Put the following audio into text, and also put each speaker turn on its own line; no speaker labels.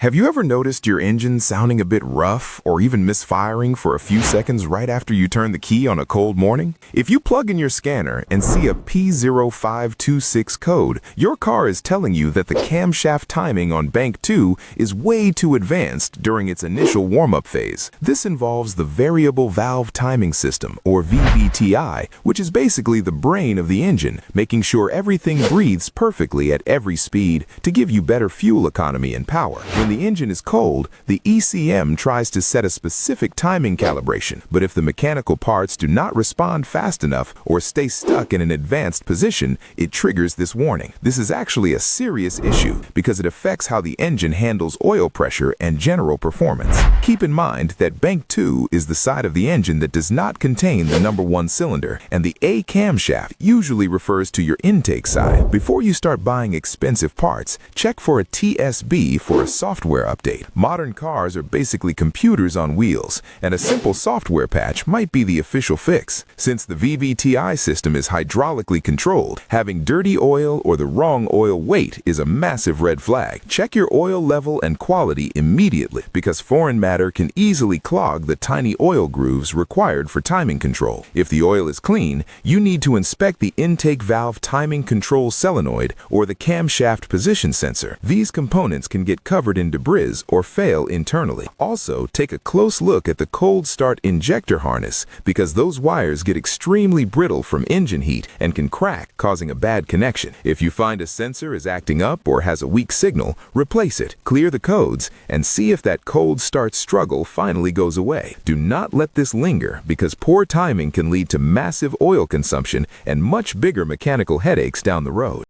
Have you ever noticed your engine sounding a bit rough or even misfiring for a few seconds right after you turn the key on a cold morning? If you plug in your scanner and see a P0526 code, your car is telling you that the camshaft timing on bank 2 is way too advanced during its initial warm-up phase. This involves the variable valve timing system, or VVTI, which is basically the brain of the engine, making sure everything breathes perfectly at every speed to give you better fuel economy and power. When the engine is cold, the ECM tries to set a specific timing calibration, but if the mechanical parts do not respond fast enough or stay stuck in an advanced position, it triggers this warning. This is actually a serious issue because it affects how the engine handles oil pressure and general performance. Keep in mind that bank 2 is the side of the engine that does not contain the number 1 cylinder, and the A camshaft usually refers to your intake side. Before you start buying expensive parts, check for a TSB for a software update. Modern cars are basically computers on wheels, and a simple software patch might be the official fix. Since the VVTI system is hydraulically controlled, having dirty oil or the wrong oil weight is a massive red flag. Check your oil level and quality immediately because foreign matter can easily clog the tiny oil grooves required for timing control. If the oil is clean, you need to inspect the intake valve timing control solenoid or the camshaft position sensor. These components can get covered in debris or fail internally. Also, take a close look at the cold start injector harness because those wires get extremely brittle from engine heat and can crack, causing a bad connection. If you find a sensor is acting up or has a weak signal, replace it, clear the codes, and see if that cold start struggle finally goes away. Do not let this linger because poor timing can lead to massive oil consumption and much bigger mechanical headaches down the road.